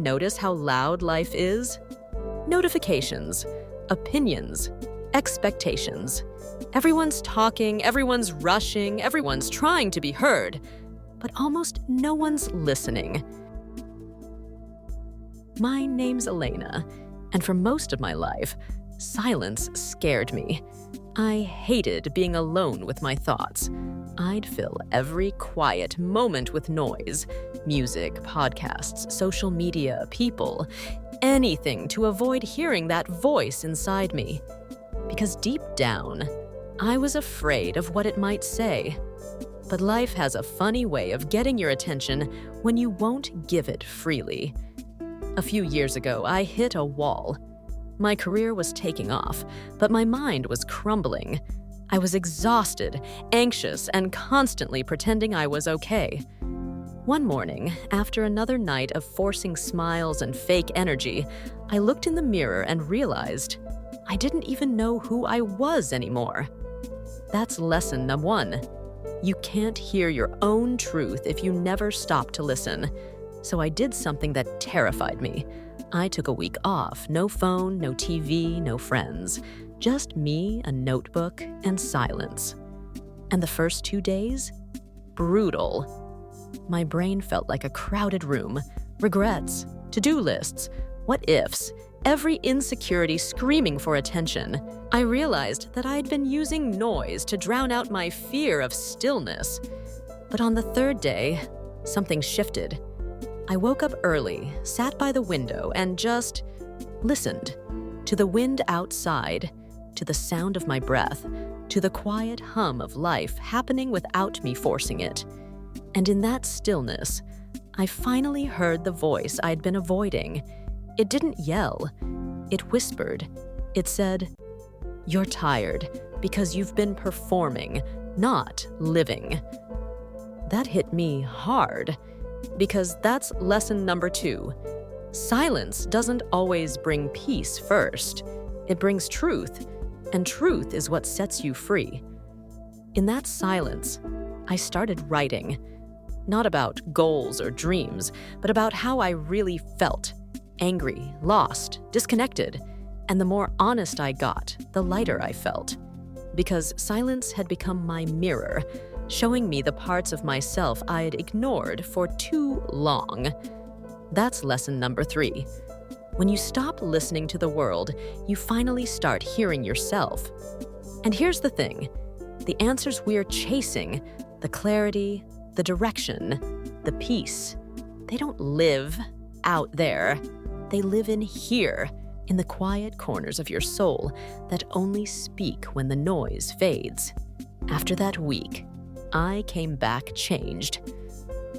notice how loud life is? Notifications, opinions, expectations. Everyone's talking, everyone's rushing, everyone's trying to be heard, but almost no one's listening. My name's Elena, and for most of my life, silence scared me. I hated being alone with my thoughts. I'd fill every quiet moment with noise, music, podcasts, social media, people, anything to avoid hearing that voice inside me. Because deep down, I was afraid of what it might say. But life has a funny way of getting your attention when you won't give it freely. A few years ago, I hit a wall. My career was taking off, but my mind was crumbling. I was exhausted, anxious, and constantly pretending I was okay. One morning, after another night of forcing smiles and fake energy, I looked in the mirror and realized I didn't even know who I was anymore. That's lesson number 1. You can't hear your own truth if you never stop to listen. So I did something that terrified me. I took a week off, no phone, no TV, no friends. Just me, a notebook, and silence. And the first 2 days? Brutal. My brain felt like a crowded room. Regrets, to-do lists, what-ifs, every insecurity screaming for attention. I realized that I'd been using noise to drown out my fear of stillness. But on the 3rd day, something shifted. I woke up early, sat by the window, and just listened. To the wind outside, to the sound of my breath, to the quiet hum of life happening without me forcing it. And in that stillness, I finally heard the voice I'd been avoiding. It didn't yell. It whispered. It said, "You're tired because you've been performing, not living." That hit me hard, because that's lesson number 2. Silence doesn't always bring peace first. It brings truth, and truth is what sets you free. In that silence, I started writing. Not about goals or dreams, but about how I really felt. Angry, lost, disconnected. And the more honest I got, the lighter I felt. Because silence had become my mirror, showing me the parts of myself I'd ignored for too long. That's lesson number 3. When you stop listening to the world, you finally start hearing yourself. And here's the thing. The answers we're chasing, the clarity, the direction, the peace, they don't live out there. They live in here, in the quiet corners of your soul that only speak when the noise fades. After that week, I came back changed.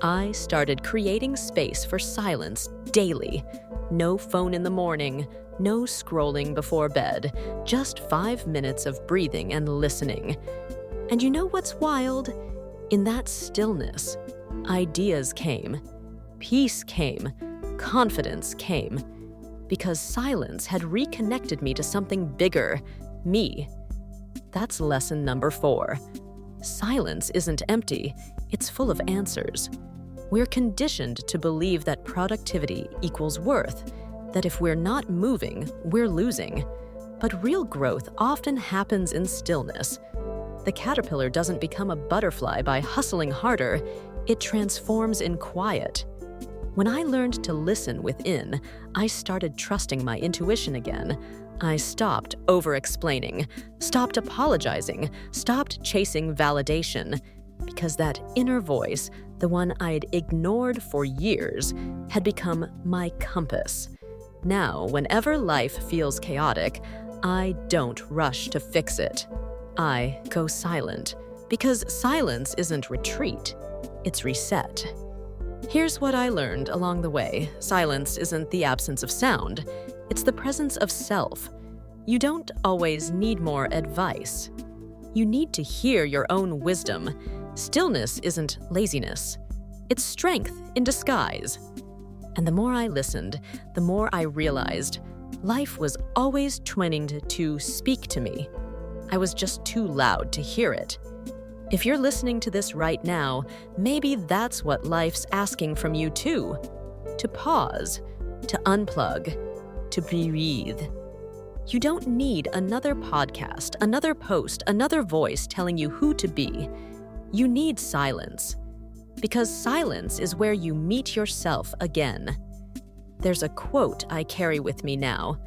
I started creating space for silence daily. No phone in the morning, no scrolling before bed, just 5 minutes of breathing and listening. And you know what's wild? In that stillness, ideas came, peace came, confidence came, because silence had reconnected me to something bigger, me. That's lesson number 4. Silence isn't empty, it's full of answers. We're conditioned to believe that productivity equals worth, that if we're not moving, we're losing. But real growth often happens in stillness. The caterpillar doesn't become a butterfly by hustling harder, it transforms in quiet. When I learned to listen within, I started trusting my intuition again. I stopped over-explaining, stopped apologizing, stopped chasing validation, because that inner voice, the one I'd ignored for years, had become my compass. Now, whenever life feels chaotic, I don't rush to fix it. I go silent, because silence isn't retreat, it's reset. Here's what I learned along the way. Silence isn't the absence of sound, it's the presence of self. You don't always need more advice. You need to hear your own wisdom. Stillness isn't laziness, it's strength in disguise. And the more I listened, the more I realized life was always trying to speak to me. I was just too loud to hear it. If you're listening to this right now, maybe that's what life's asking from you too. To pause, to unplug, to breathe. You don't need another podcast, another post, another voice telling you who to be. You need silence. Because silence is where you meet yourself again. There's a quote I carry with me now.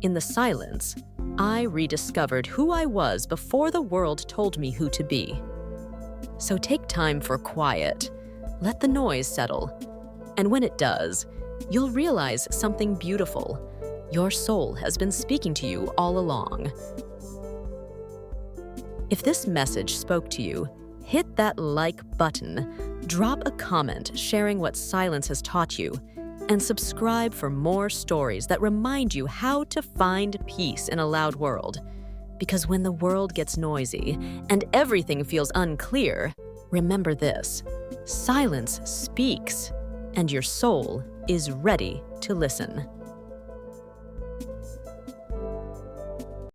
In the silence, I rediscovered who I was before the world told me who to be. So take time for quiet. Let the noise settle. And when it does, you'll realize something beautiful. Your soul has been speaking to you all along. If this message spoke to you, hit that like button, drop a comment sharing what silence has taught you, and subscribe for more stories that remind you how to find peace in a loud world. Because when the world gets noisy and everything feels unclear, remember this: silence speaks, and your soul is ready to listen.